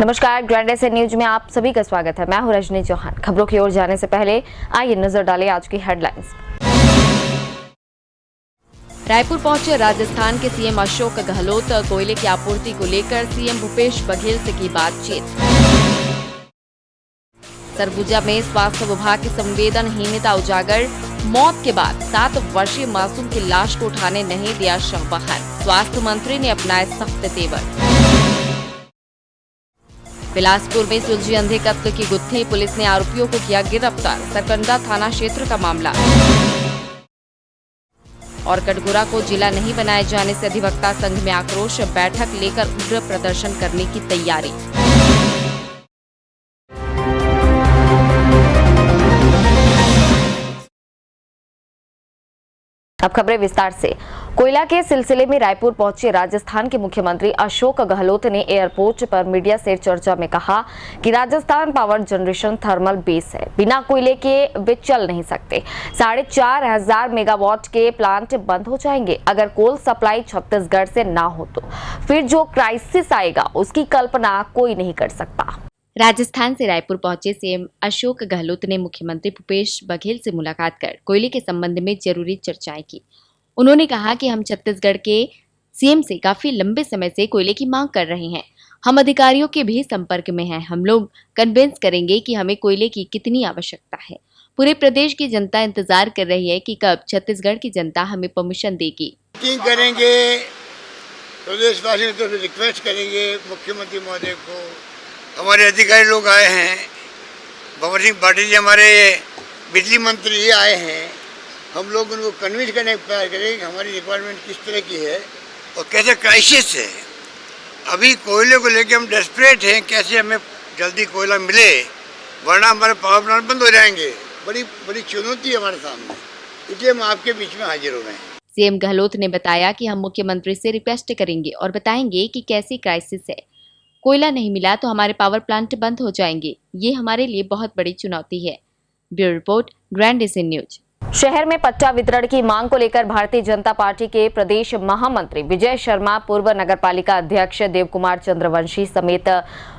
नमस्कार, grand S A news में आप सभी का स्वागत है। मैं हूं रजनी चौहान। खबरों की ओर जाने से पहले आइए नजर डालें आज की हेडलाइंस। रायपुर पहुंचे राजस्थान के सीएम अशोक गहलोत। कोयले की आपूर्ति को लेकर सीएम भूपेश बघेल से की बातचीत। सरगुजा में स्वास्थ्य विभाग की संवेदनहीनता उजागर। मौत के बाद 7 वर्षीय मासूम की लाश को उठाने नहीं दिया शव वाहन। स्वास्थ्य मंत्री ने अपनाए सख्त तेवर। बिलासपुर में सुलझी अंधे कत्ल की गुत्थी। पुलिस ने आरोपियों को किया गिरफ्तार। सरकंडा थाना क्षेत्र का मामला। और कटघोरा को जिला नहीं बनाए जाने से अधिवक्ता संघ में आक्रोश। बैठक लेकर उग्र प्रदर्शन करने की तैयारी। अब खबरें विस्तार से। कोयला के सिलसिले में रायपुर पहुंचे राजस्थान के मुख्यमंत्री अशोक गहलोत ने एयरपोर्ट पर मीडिया से चर्चा में कहा कि Rajasthan power generation thermal base है, बिना कोयले के वे चल नहीं सकते। 4,500 मेगावाट के प्लांट बंद हो जाएंगे अगर कोल सप्लाई छत्तीसगढ़ से ना हो तो फिर जो क्राइसिस आएगा उसकी कल्पना कोई नहीं कर सकता। राजस्थान से रायपुर पहुंचे सीएम अशोक गहलोत ने मुख्यमंत्री भूपेश बघेल से मुलाकात कर कोयले के संबंध में जरूरी चर्चाएं की। उन्होंने कहा कि हम छत्तीसगढ़ के सीएम से काफी लंबे समय से कोयले की मांग कर रहे हैं। हम अधिकारियों के भी संपर्क में हैं। हम लोग कन्विंस करेंगे कि हमें कोयले की कितनी आवश्यकता है। पूरे प्रदेश की जनता इंतजार कर रही है कि कब छत्तीसगढ़ की जनता हमें परमिशन देगी। करेंगे प्रदेशवासियों तो रिक्वेस्ट करेंगे मुख्यमंत्री महोदय को। हमारे अधिकारी लोग आए हैं, भंवर सिंह पाटिल जी हमारे बिजली मंत्री आए हैं। हम लोग उनको कन्विंस करने का प्रयास करेंगे कि हमारी रिक्वायरमेंट किस तरह की है और कैसे क्राइसिस है। अभी कोयले को लेकर हम डेस्परेट हैं, कैसे हमें जल्दी कोयला मिले, वरना हमारे पावर प्लांट बंद हो जाएंगे। बड़ी चुनौती है हमारे सामने, इसलिए हम आपके बीच में हाजिर हो रहे हैं। सीएम गहलोत ने बताया कि हम मुख्यमंत्री से रिक्वेस्ट करेंगे और बताएंगे कि कैसी क्राइसिस है। कोयला नहीं मिला तो हमारे पावर प्लांट बंद हो जाएंगे। ये हमारे लिए बहुत बड़ी चुनौती है। Bureau report, grand S A news. शहर में पट्टा वितरण की मांग को लेकर भारतीय जनता पार्टी के प्रदेश महामंत्री विजय शर्मा, पूर्व नगरपालिका अध्यक्ष देव कुमार चंद्रवंशी समेत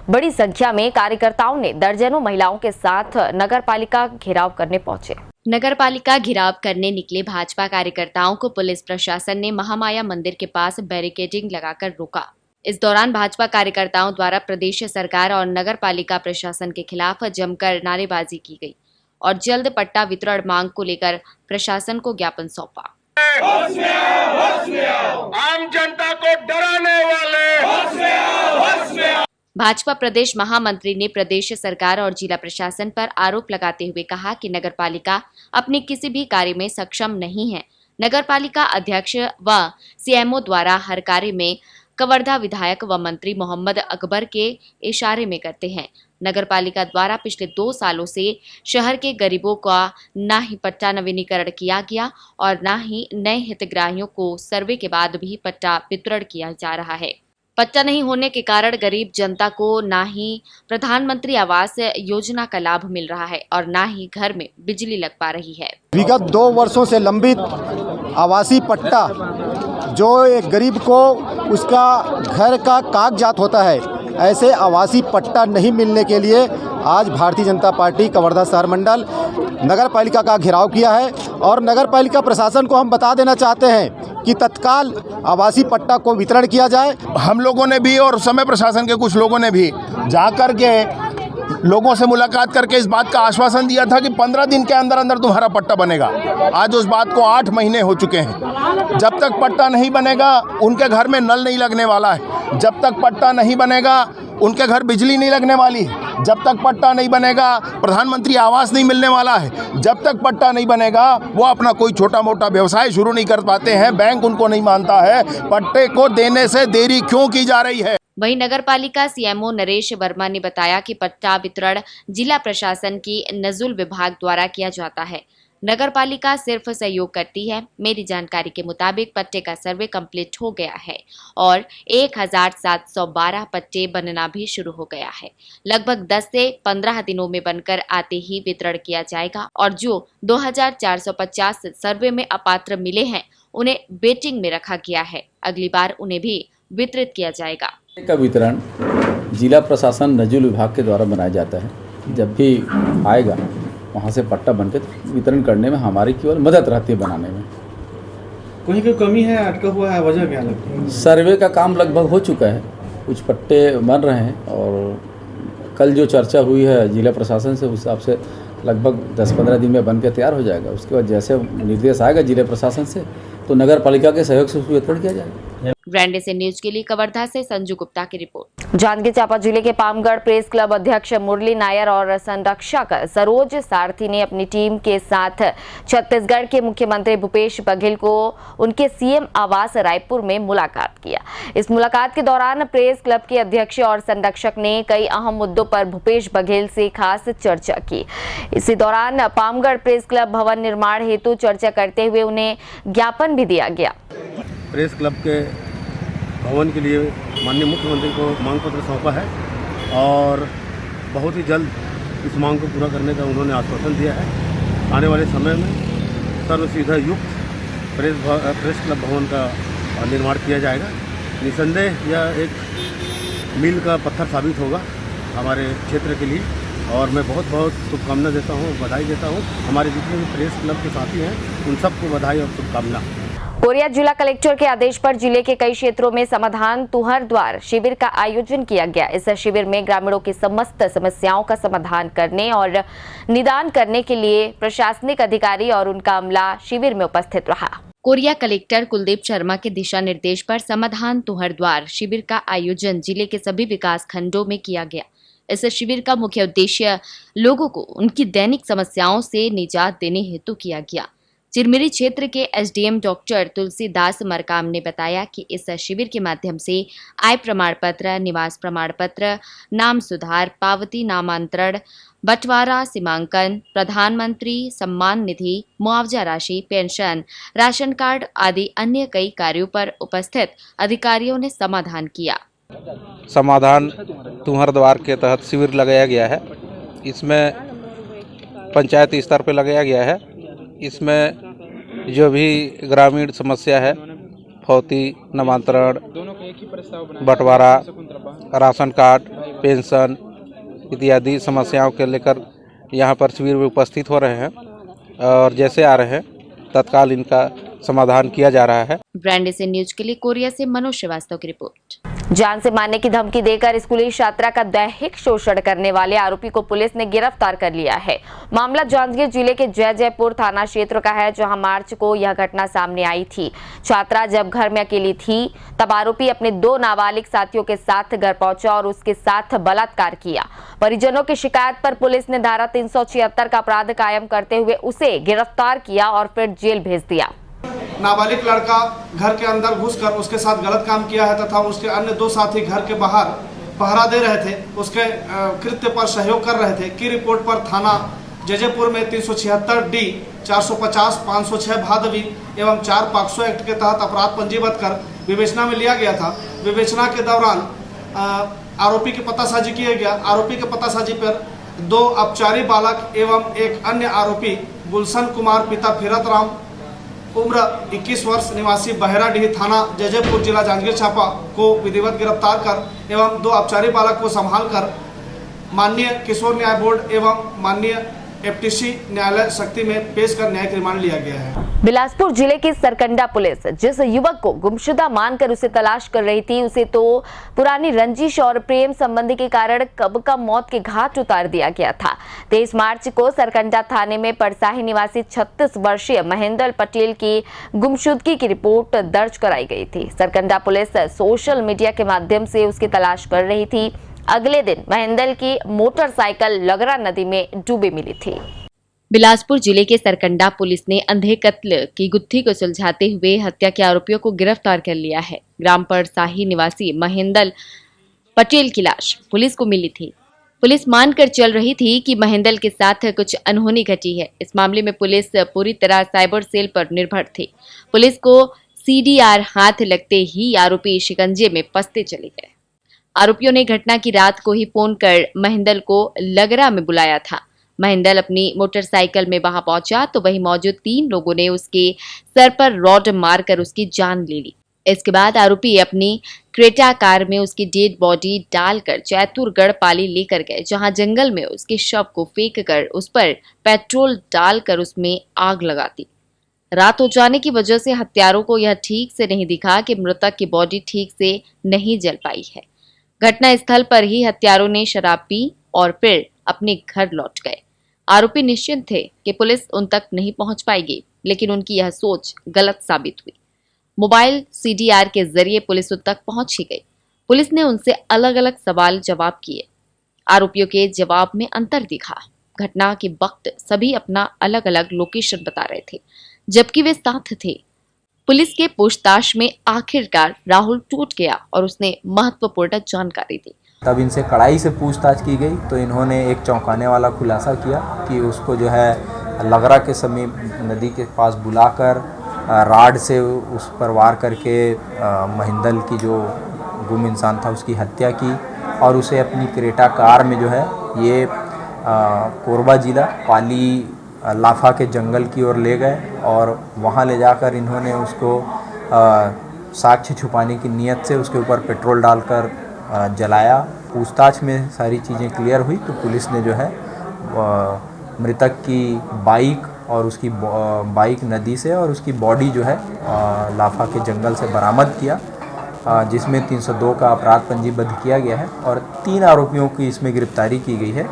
बड़ी संख्या में कार्यकर्ताओं ने दर्जनों महिलाओं के साथ नगरपालिका घेराव करने पहुंचे। नगरपालिका घेराव करने निकले भाजपा कार्यकर्ताओं को पुलिस प्रशासन ने महामाया मंदिर के पास बैरिकेडिंग लगाकर रोका। इस दौरान भाजपा कार्यकर्ताओं द्वारा प्रदेश सरकार और नगरपालिका प्रशासन के खिलाफ जमकर नारेबाजी की गई और जल्द पट्टा वितरण मांग को लेकर प्रशासन को ज्ञापन सौंपा। आम जनता को डराने वाले भाजपा प्रदेश महामंत्री ने प्रदेश सरकार और जिला प्रशासन पर आरोप लगाते हुए कहा कि नगरपालिका अपने किसी भी कार्य में सक्षम नहीं है। नगरपालिका अध्यक्ष व सीएमओ द्वारा हर कार्य में कवर्धा विधायक व मंत्री मोहम्मद अकबर के इशारे में करते हैं। नगरपालिका द्वारा पिछले 2 सालों से शहर के गरीबों का न ही पट्टा नवीनीकरण किया गया और न ही नए हितग्राहियों को सर्वे के बाद भी पट्टा वितरण किया जा रहा है। पट्टा नहीं होने के कारण गरीब जनता को न ही प्रधानमंत्री आवास योजना का लाभ मिल रहा है और न ही घर में बिजली लग पा रही है। विगत 2 वर्षों से लंबित आवासीय पट्टा जो एक गरीब को उसका घर का कागजात होता है, ऐसे आवासीय पट्टा नहीं मिलने के लिए आज भारतीय जनता पार्टी कवर्धा शहर मंडल नगरपालिका का घेराव किया है और नगरपालिका प्रशासन को हम बता देना चाहते हैं कि तत्काल आवासीय पट्टा को वितरण किया जाए। हम लोगों ने भी और समय प्रशासन के कुछ लोगों ने भी जाकर के लोगों से मुलाकात करके इस बात का आश्वासन दिया था कि 15 दिन के अंदर अंदर तुम्हारा पट्टा बनेगा। आज उस बात को 8 महीने हो चुके हैं। जब तक पट्टा नहीं बनेगा उनके घर में नल नहीं लगने वाला है। जब तक पट्टा नहीं बनेगा उनके घर बिजली नहीं लगने वाली है। जब तक पट्टा नहीं बनेगा प्रधानमंत्री आवास नहीं मिलने वाला है। जब तक पट्टा नहीं बनेगा वो अपना कोई छोटा मोटा व्यवसाय शुरू नहीं कर पाते हैं। बैंक उनको नहीं मानता है। पट्टे को देने से देरी क्यों की जा रही है। वहीं नगरपालिका सीएमओ नरेश वर्मा ने बताया कि पट्टा वितरण जिला प्रशासन की नजुल विभाग द्वारा किया जाता है। नगरपालिका सिर्फ सहयोग करती है। मेरी जानकारी के मुताबिक पट्टे का सर्वे कंप्लीट हो गया है और 1712 पट्टे बनना भी शुरू हो गया है। लगभग 10 से 15 दिनों में बनकर आते ही वितरण किया जाएगा और जो 2450 सर्वे में अपात्र मिले हैं उन्हें वेटिंग में रखा गया है। अगली बार उन्हें भी वितरित किया जाएगा। का वितरण जिला प्रशासन नजूल विभाग के द्वारा बनाया जाता है। जब भी आएगा वहाँ से पट्टा बनकर वितरण करने में हमारी केवल मदद रहती है बनाने में। कहीं कोई कमी है, अटका हुआ है, वजह क्या लगती है? सर्वे का काम लगभग हो चुका है, कुछ पट्टे बन रहे हैं और कल जो चर्चा हुई है जिला प्रशासन से उस हिसाब से लगभग 10-15 दिन में बन के तैयार हो जाएगा। उसके बाद जैसे निर्देश आएगा जिला प्रशासन से तो नगर पालिका के सहयोग से उसको वितरण किया जाएगा। ग्रैंड एशियन न्यूज के लिए कवर्धा से संजू गुप्ता की रिपोर्ट। जांजगीर चांपा जिले के पामगढ़ प्रेस क्लब अध्यक्ष मुरली नायर और संरक्षक सरोज सारथी ने अपनी टीम के साथ छत्तीसगढ़ के मुख्यमंत्री भूपेश बघेल को उनके सीएम आवास रायपुर में मुलाकात किया। इस मुलाकात के दौरान प्रेस क्लब के अध्यक्ष और संरक्षक ने कई अहम मुद्दों पर भूपेश बघेल से खास चर्चा की। इसी दौरान पामगढ़ प्रेस क्लब भवन निर्माण हेतु चर्चा करते हुए उन्हें ज्ञापन भी दिया गया। प्रेस क्लब के भवन के लिए माननीय मुख्यमंत्री को मांग पत्र सौंपा है और बहुत ही जल्द इस मांग को पूरा करने का उन्होंने आश्वासन दिया है। आने वाले समय में सर्व सुविधा युक्त प्रेस क्लब भवन का निर्माण किया जाएगा। निसंदेह यह एक मील का पत्थर साबित होगा हमारे क्षेत्र के लिए और मैं बहुत बहुत शुभकामना देता हूँ, बधाई देता हूँ। हमारे जितने भी प्रेस क्लब के साथी हैं उन सबको बधाई और शुभकामना। कोरिया जिला कलेक्टर के आदेश पर जिले के कई क्षेत्रों में समाधान तुहर द्वार शिविर का आयोजन किया गया। इस शिविर में ग्रामीणों की समस्त समस्याओं का समाधान करने और निदान करने के लिए प्रशासनिक अधिकारी और उनका अमला शिविर में उपस्थित रहा। कोरिया कलेक्टर कुलदीप शर्मा के दिशा निर्देश पर समाधान तुहर द्वार शिविर का आयोजन जिले के सभी विकास खंडों में किया गया। इस शिविर का मुख्य उद्देश्य लोगों को उनकी दैनिक समस्याओं से निजात देने हेतु किया गया। चिरमिरी क्षेत्र के एसडीएम डॉक्टर तुलसीदास मरकाम ने बताया कि इस शिविर के माध्यम से आय प्रमाण पत्र, निवास प्रमाण पत्र, नाम सुधार, पावती नामांतरण, बंटवारा, सीमांकन, प्रधानमंत्री सम्मान निधि, मुआवजा राशि, पेंशन, राशन कार्ड आदि अन्य कई कार्यों पर उपस्थित अधिकारियों ने समाधान किया। समाधान तुहर द्वार के तहत शिविर लगाया गया है। इसमें पंचायत स्तर पर लगाया गया है। इसमें जो भी ग्रामीण समस्या है, फौती, नामांतरण, बंटवारा, राशन कार्ड, पेंशन इत्यादि समस्याओं के लेकर यहाँ पर शिविर में उपस्थित हो रहे हैं और जैसे आ रहे हैं तत्काल इनका समाधान किया जा रहा है। ब्रांड एशियन न्यूज के लिए कोरिया से मनोज श्रीवास्तव की रिपोर्ट। जान से मारने की धमकी देकर स्कूली छात्रा का दैहिक शोषण करने वाले आरोपी को पुलिस ने गिरफ्तार कर लिया है। मामला जांजगीर जिले के जयजयपुर थाना क्षेत्र का है, जहां मार्च को यह घटना सामने आई थी। छात्रा जब घर में अकेली थी तब आरोपी अपने 2 नाबालिग साथियों के साथ घर पहुंचा और उसके साथ बलात्कार किया। परिजनों की शिकायत पर पुलिस ने धारा 376 का अपराध कायम करते हुए उसे गिरफ्तार किया और फिर जेल भेज दिया। नाबालिग लड़का घर के अंदर घुसकर उसके साथ गलत काम किया है तथा उसके अन्य 2 साथी घर के बाहर पहरा दे रहे थे, उसके कृत्य पर सहयोग कर रहे थे की रिपोर्ट पर थाना जयजयपुर में 376D, 450, 506 भादवी एवं 4 पॉक्सो एक्ट के तहत अपराध पंजीबद्ध कर विवेचना में लिया गया था। विवेचना के दौरान आरोपी की पतासाजी किया गया। आरोपी के पतासाजी पर 2 अपचारी बालक एवं एक अन्य आरोपी गुलशन कुमार पिता फिरत राम उम्र 21 वर्ष निवासी बहेराडीह थाना जयजयपुर जिला जांजगीर चांपा को विधिवत गिरफ्तार कर एवं 2 अपचारी बालक को संभाल कर माननीय किशोर न्याय बोर्ड एवं माननीय एफटीसी न्यायालय शक्ति में पेश कर न्यायिक रिमांड लिया गया है। बिलासपुर जिले की सरकंडा पुलिस जिस युवक को गुमशुदा मानकर उसे तलाश कर रही थी, उसे तो पुरानी रंजिश और प्रेम संबंधी के कारण कब का मौत के घाट उतार दिया गया था। 23 मार्च को सरकंडा थाने में परसाही निवासी 36 वर्षीय महेंद्र पटेल की गुमशुदगी की रिपोर्ट दर्ज कराई गई थी। सरकंडा पुलिस सोशल मीडिया के माध्यम से उसकी तलाश कर रही थी। अगले दिन महेंद्र की मोटरसाइकिल लगरा नदी में डूबी मिली थी। बिलासपुर जिले के सरकंडा पुलिस ने अंधे कत्ल की गुत्थी को सुलझाते हुए हत्या के आरोपियों को गिरफ्तार कर लिया है। ग्राम परसाही निवासी महेंद्र पटेल की लाश पुलिस को मिली थी। पुलिस मानकर चल रही थी कि महेंद्र के साथ कुछ अनहोनी घटी है। इस मामले में पुलिस पूरी तरह साइबर सेल पर निर्भर थी। पुलिस को CDR हाथ लगते ही आरोपी शिकंजे में फंसते चले गए। आरोपियों ने घटना की रात को ही फोन कर महेंद्र को लगरा में बुलाया था। महेंद्र अपनी मोटरसाइकिल में वहां पहुंचा तो वहीं मौजूद 3 लोगों ने उसके सर पर रॉड मारकर उसकी जान ले ली। इसके बाद आरोपी अपनी क्रेटा कार में उसकी डेड बॉडी डालकर चैतुरगढ़ पाली लेकर गए, जहां जंगल में उसके शव को फेंक कर उस पर पेट्रोल डालकर उसमें आग लगा दी। रात हो जाने की वजह से हत्यारों को यह ठीक से नहीं दिखा कि मृतक की बॉडी ठीक से नहीं जल पाई है। घटना स्थल पर ही हत्यारों ने शराब पी और फिर अपने घर लौट गए। आरोपी निश्चिंत थे कि पुलिस उन तक नहीं पहुंच पाएगी, लेकिन उनकी यह सोच गलत साबित हुई। मोबाइल CDR के जरिए पुलिस उन तक पहुंच ही गई। पुलिस ने उनसे अलग अलग सवाल जवाब किए। आरोपियों के जवाब में अंतर दिखा। घटना के वक्त सभी अपना अलग अलग लोकेशन बता रहे थे, जबकि वे साथ थे। पुलिस के पूछताछ में आखिरकार राहुल टूट गया और उसने महत्वपूर्ण जानकारी दी। तब इनसे कड़ाई से पूछताछ की गई तो इन्होंने एक चौंकाने वाला खुलासा किया कि उसको जो है लगरा के समीप नदी के पास बुलाकर राड से उस पर वार करके महिंदल की जो गुम इंसान था उसकी हत्या की और उसे अपनी क्रेटा कार में जो है ये कोरबा जिला पाली लाफा के जंगल की ओर ले गए और वहाँ ले जाकर इन्होंने उसको साक्ष्य छुपाने की नीयत से उसके ऊपर पेट्रोल डालकर जलाया। पूछताछ में सारी चीज़ें क्लियर हुई तो पुलिस ने जो है मृतक की बाइक और उसकी बाइक नदी से और उसकी बॉडी जो है लाफा के जंगल से बरामद किया, जिसमें 302 का अपराध पंजीबद्ध किया गया है और 3 आरोपियों की इसमें गिरफ्तारी की गई है।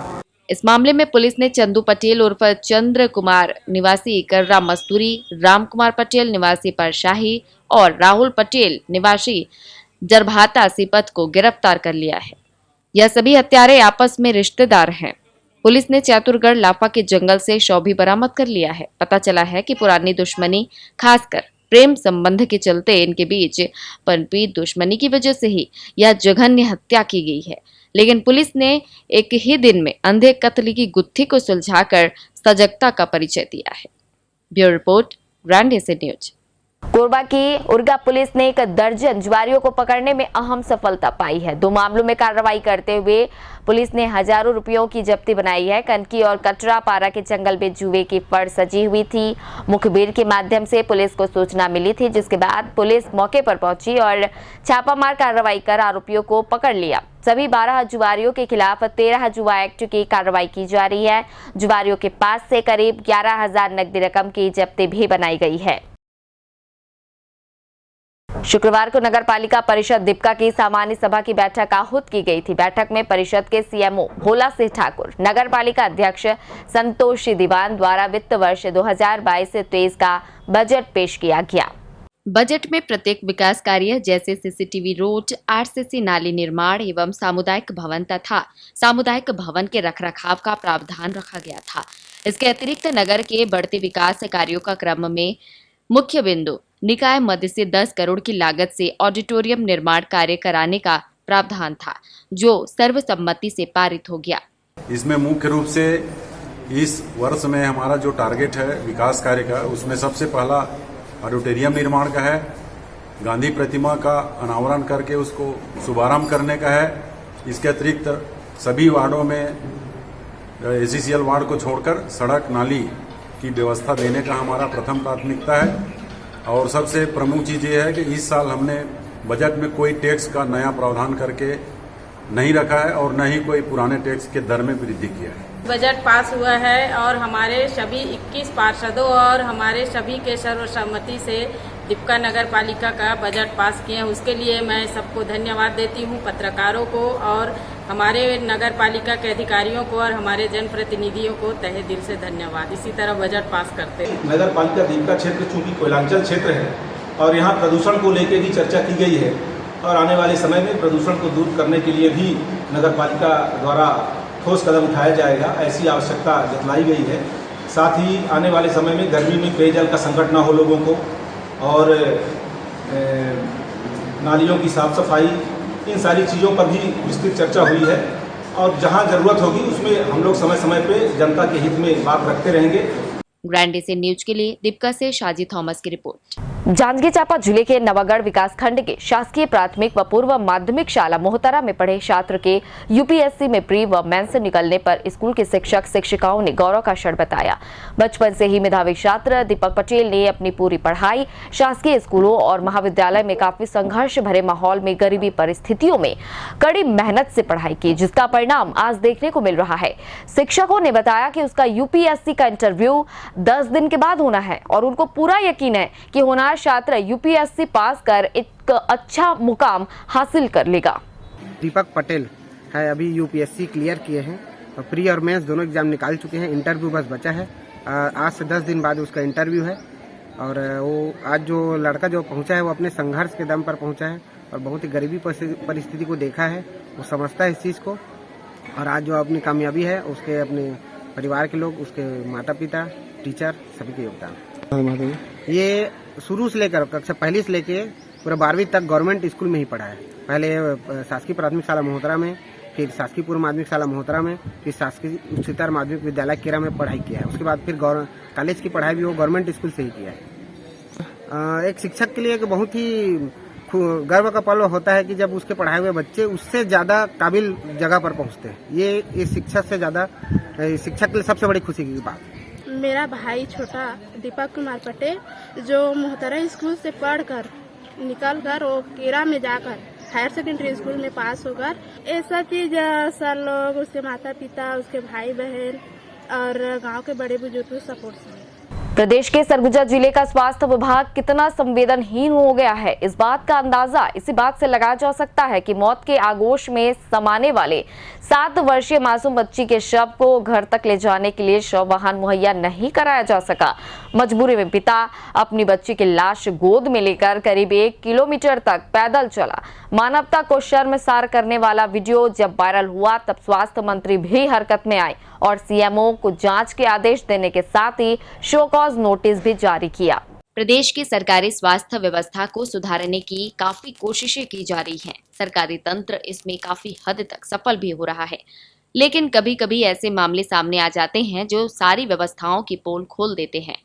इस मामले में पुलिस ने चंदू पटेल उर्फ चंद्र कुमार निवासी कर्रा मस्तूरी, राम कुमार पटेल निवासी परशाही और राहुल पटेल निवासी जरभाता सिपत को गिरफ्तार कर लिया है। यह सभी हत्यारे आपस में रिश्तेदार हैं। पुलिस ने चैतुरगढ़ लाफा के जंगल से शव भी बरामद कर लिया है। पता चला है कि पुरानी दुश्मनी, खासकर प्रेम संबंध के चलते इनके बीच पनपी दुश्मनी की वजह से ही यह जघन्य हत्या की गई है। लेकिन पुलिस ने एक ही दिन में अंधे कत्ल की गुत्थी को सुलझाकर सजगता का परिचय दिया है। Bureau report, grand AC news. Korba की उर्गा पुलिस ने 1 दर्जन जुआरियों को पकड़ने में अहम सफलता पाई है। 2 मामलों में कार्रवाई करते हुए पुलिस ने हजारों रुपयों की जब्ती बनाई है। कनकी और कटरा पारा के जंगल में जुए की फड़ सजी हुई थी। मुखबिर के माध्यम से पुलिस को सूचना मिली थी, जिसके बाद पुलिस मौके पर पहुंची और छापामार कार्रवाई कर आरोपियों को पकड़ लिया। सभी 12 जुआरियों के खिलाफ 13 जुआ एक्ट की कार्रवाई की जा रही है। जुआरियों के पास से करीब 11,000 नकदी रकम की जब्ती भी बनाई गई है। शुक्रवार को नगर पालिका परिषद दीपका की सामान्य सभा की बैठक आहूत की गई थी। बैठक में परिषद के CMO भोला सिंह ठाकुर, नगर पालिका अध्यक्ष संतोष दीवान द्वारा वित्त वर्ष 2022-23 का बजट पेश किया गया। बजट में प्रत्येक विकास कार्य जैसे CCTV रोड, RCC नाली निर्माण एवं सामुदायिक भवन तथा सामुदायिक भवन के रखरखाव का प्रावधान रखा गया था। इसके अतिरिक्त नगर के बढ़ते विकास कार्यों का क्रम में मुख्य बिंदु निकाय मद से 10 करोड़ की लागत से ऑडिटोरियम निर्माण कार्य कराने का प्रावधान था, जो सर्वसम्मति से पारित हो गया। इसमें मुख्य रूप से इस वर्ष में हमारा जो टारगेट है विकास कार्य का, उसमें सबसे पहला ऑडिटोरियम निर्माण का है, गांधी प्रतिमा का अनावरण करके उसको शुभारंभ करने का है। इसके अतिरिक्त सभी वार्डों में ACCL वार्ड को छोड़कर सड़क नाली की व्यवस्था देने का हमारा प्रथम प्राथमिकता है। और सबसे प्रमुख चीज़ ये है कि इस साल हमने बजट में कोई टैक्स का नया प्रावधान करके नहीं रखा है और न ही कोई पुराने टैक्स के दर में वृद्धि किया है। बजट पास हुआ है और हमारे सभी 21 पार्षदों और हमारे सभी के सर्वसम्मति से दीपका नगर पालिका का बजट पास किए। उसके लिए मैं सबको धन्यवाद देती हूँ, पत्रकारों को और हमारे नगर पालिका के अधिकारियों को और हमारे जनप्रतिनिधियों को तहे दिल से धन्यवाद। इसी तरह बजट पास करते हैं। नगर पालिका दीपका क्षेत्र चूँकि कोयलांचल क्षेत्र है और यहाँ प्रदूषण को लेकर भी चर्चा की गई है और आने वाले समय में प्रदूषण को दूर करने के लिए भी नगर पालिका द्वारा ठोस कदम उठाया जाएगा, ऐसी आवश्यकता जतलाई गई है। साथ ही आने वाले समय में गर्मी में पेयजल का संकट न हो लोगों को और नालियों की साफ सफाई, इन सारी चीज़ों पर भी विस्तृत चर्चा हुई है और जहां ज़रूरत होगी उसमें हम लोग समय समय पे जनता के हित में बात रखते रहेंगे। ग्रैंड से न्यूज के लिए दीपिका से शाजी थॉमस की रिपोर्ट। जांजगीर चांपा जिले के नवागढ़ विकास खंड के शासकीय प्राथमिक व पूर्व माध्यमिक शाला मोहतरा में पढ़े छात्र के यूपीएससी में प्री व मेंस निकलने पर स्कूल के शिक्षक शिक्षिकाओं ने गौरव का क्षण बताया। बचपन से ही मेधावी छात्र दीपक पटेल ने अपनी पूरी पढ़ाई शासकीय स्कूलों और महाविद्यालय में काफी संघर्ष भरे माहौल में गरीबी परिस्थितियों में कड़ी मेहनत से पढ़ाई की, जिसका परिणाम आज देखने को मिल रहा है। शिक्षकों ने बताया कि उसका यूपीएससी का इंटरव्यू 10 दिन के बाद होना है और उनको पूरा यकीन है कि होनहार छात्र यूपीएससी पास कर एक अच्छा मुकाम हासिल कर लेगा। दीपक पटेल है, अभी यूपीएससी क्लियर किए हैं और प्री और मेंस दोनों एग्जाम निकाल चुके हैं। इंटरव्यू बस बचा है। आज से 10 दिन बाद उसका इंटरव्यू है और वो आज जो लड़का जो पहुंचा है वो अपने संघर्ष के दम पर पहुंचा है और बहुत ही गरीबी परिस्थिति को देखा है, वो समझता है इस चीज़ को। और आज जो अपनी कामयाबी है उसके अपने परिवार के लोग, उसके माता पिता, टीचर सभी के योगदान। ये शुरू से लेकर कक्षा पहली से लेकर पूरा 12वीं तक गवर्नमेंट स्कूल में ही पढ़ा है। पहले शासकीय प्राथमिक शाला मोहतरा में, फिर शासकीय पूर्व माध्यमिक शाला मोहतरा में, फिर शासकीय उच्चतर माध्यमिक विद्यालय केरा में पढ़ाई किया है। उसके बाद फिर कॉलेज की पढ़ाई भी वो गवर्नमेंट स्कूल से ही किया है। एक शिक्षक के लिए एक बहुत ही गर्व का पल होता है कि जब उसके पढ़ाए हुए बच्चे उससे ज़्यादा काबिल जगह पर पहुंचते हैं। ये शिक्षक से ज़्यादा शिक्षक के लिए सबसे बड़ी खुशी की बात। मेरा भाई छोटा दीपक कुमार पटेल जो मोहतरा स्कूल से पढ़कर निकलकर वो केरा में जाकर हायर सेकेंडरी स्कूल में पास होकर ये सब चीज सर लोग, उसके माता पिता, उसके भाई बहन और गांव के बड़े बुजुर्ग सपोर्ट से। प्रदेश के सरगुजा जिले का स्वास्थ्य विभाग कितना संवेदनहीन हो गया है, इस बात का अंदाजा इसी बात से लगाया जा सकता है कि मौत के आगोश में समाने वाले 7 वर्षीय मासूम बच्ची के शव को घर तक ले जाने के लिए शव वाहन मुहैया नहीं कराया जा सका। मजबूरी में पिता अपनी बच्ची की लाश गोद में लेकर करीब 1 किलोमीटर तक पैदल चला। मानवता को शर्मसार करने वाला वीडियो जब वायरल हुआ तब स्वास्थ्य मंत्री भी हरकत में आए और सीएमओ को जांच के आदेश देने के साथ ही शो कॉज नोटिस भी जारी किया। प्रदेश की सरकारी स्वास्थ्य व्यवस्था को सुधारने की काफी कोशिशें की जा रही हैं। सरकारी तंत्र इसमें काफी हद तक सफल भी हो रहा है, लेकिन कभी कभी ऐसे मामले सामने आ जाते हैं जो सारी व्यवस्थाओं की पोल खोल देते हैं।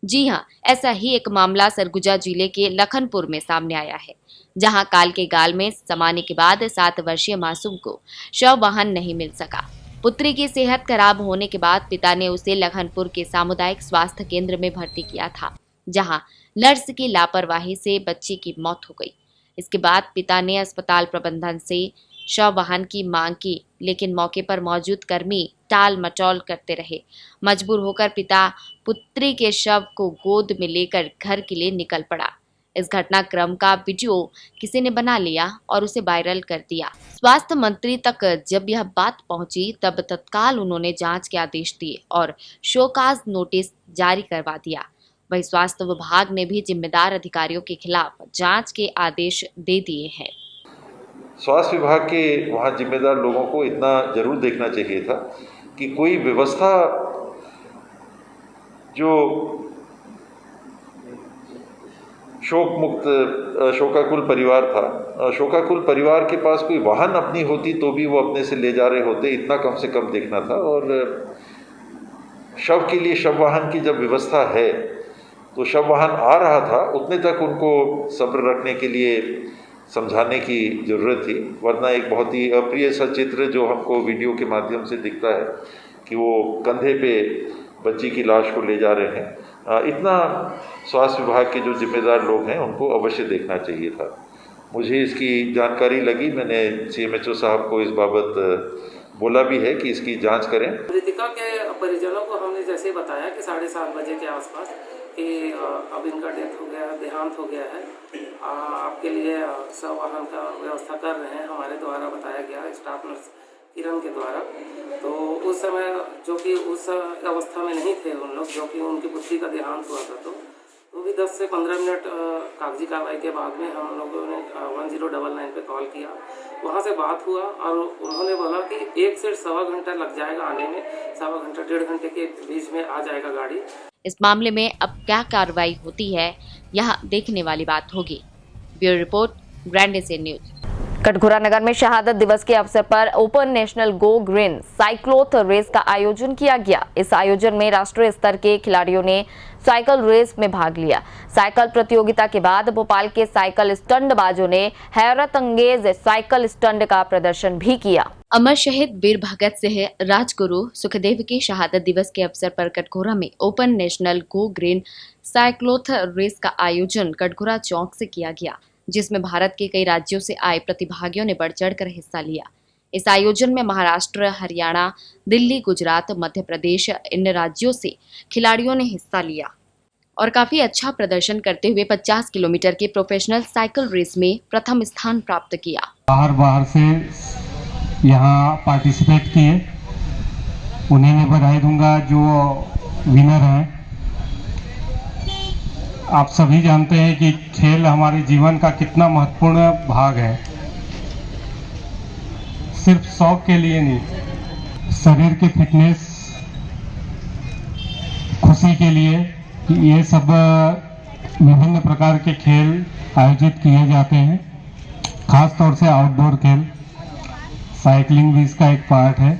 जी हां, ऐसा ही एक मामला सरगुजा जिले के लखनपुर में सामने आया है, जहां काल के गाल में समाने के बाद 7 वर्षीय मासूम को शव वाहन नहीं मिल सका। पुत्री की सेहत खराब होने के बाद पिता ने उसे लखनपुर के सामुदायिक स्वास्थ्य केंद्र में भर्ती किया था, जहां नर्स की लापरवाही से बच्ची की मौत हो गई। इसके बाद पिता ने अस्पताल प्रबंधन से शव वाहन की मांग की, लेकिन मौके पर मौजूद कर्मी टाल मटोल करते रहे। मजबूर होकर पिता पुत्री के शव को गोद में लेकर घर के लिए निकल पड़ा। इस घटनाक्रम का वीडियो किसी ने बना लिया और उसे वायरल कर दिया। स्वास्थ्य मंत्री तक जब यह बात पहुंची तब तत्काल उन्होंने जांच के आदेश दिए और शोकाज नोटिस जारी करवा दिया। वहीं स्वास्थ्य विभाग ने भी जिम्मेदार अधिकारियों के खिलाफ जांच के आदेश दे दिए हैं। स्वास्थ्य विभाग के वहाँ जिम्मेदार लोगों को इतना जरूर देखना चाहिए था कि कोई व्यवस्था जो शोक मुक्त शोकाकुल परिवार था, शोकाकुल परिवार के पास कोई वाहन अपनी होती तो भी वो अपने से ले जा रहे होते, इतना कम से कम देखना था। और शव के लिए शव वाहन की जब व्यवस्था है तो शव वाहन आ रहा था, उतने तक उनको सब्र रखने के लिए समझाने की ज़रूरत थी, वरना एक बहुत ही अप्रिय सा चित्र जो हमको वीडियो के माध्यम से दिखता है कि वो कंधे पे बच्ची की लाश को ले जा रहे हैं, इतना स्वास्थ्य विभाग के जो जिम्मेदार लोग हैं उनको अवश्य देखना चाहिए था। मुझे इसकी जानकारी लगी, मैंने सीएमएचओ साहब को इस बाबत बोला भी है कि इसकी जांच करें। मृतिका के परिजनों को हमने जैसे बताया कि 7:30 बजे के आसपास कि अब इनका डेथ हो गया, देहांत हो गया है, आपके लिए शव वाहन का व्यवस्था कर रहे हैं, हमारे द्वारा बताया गया स्टाफ नर्स किरण के द्वारा। तो उस समय जो कि उस अवस्था में नहीं थे उन लोग, जो कि उनकी पुत्री का देहांत हुआ था, तो भी 10 से 15 मिनट कागजी कार्रवाई के बाद में हम लोगों ने 1099 पे कॉल किया। वहाँ से बात हुआ और उन्होंने बोला कि 1 से 1.25 घंटा लग जाएगा आने में, 1.25 घंटा 1.5 घंटे के बीच में आ जाएगा गाड़ी। इस मामले में अब क्या कार्रवाई होती है, यह देखने वाली बात होगी। ब्यूरो रिपोर्ट, ग्रैंड से न्यूज। कटघोरा नगर में शहादत दिवस के अवसर पर open national go green cyclothon race का आयोजन किया गया। इस आयोजन में राष्ट्रीय स्तर के खिलाड़ियों ने साइकिल रेस में भाग लिया। साइकिल प्रतियोगिता के बाद भोपाल के साइकिल स्टंटबाजों ने हैरत अंगेज साइकिल स्टंट का प्रदर्शन भी किया। अमर शहीद वीर भगत सिंह राजगुरु सुखदेव के शहादत दिवस के अवसर पर कटघोरा में open national go green cyclothon race का आयोजन कटघोरा चौक से किया गया, जिसमें भारत के कई राज्यों से आए प्रतिभागियों ने बढ़ चढ़कर हिस्सा लिया। इस आयोजन में महाराष्ट्र, हरियाणा, दिल्ली, गुजरात, मध्य प्रदेश इन राज्यों से खिलाड़ियों ने हिस्सा लिया और काफी अच्छा प्रदर्शन करते हुए 50 किलोमीटर के प्रोफेशनल साइकिल रेस में प्रथम स्थान प्राप्त किया। बाहर से यहाँ पार्टिसिपेट किए, उन्हें मैं बधाई दूंगा जो विनर हैं। आप सभी जानते हैं कि खेल हमारे जीवन का कितना महत्वपूर्ण भाग है। सिर्फ शौक के लिए नहीं, शरीर की फिटनेस, खुशी के लिए ये सब विभिन्न प्रकार के खेल आयोजित किए जाते हैं। खास तौर से आउटडोर खेल, साइकिलिंग भी इसका एक पार्ट है।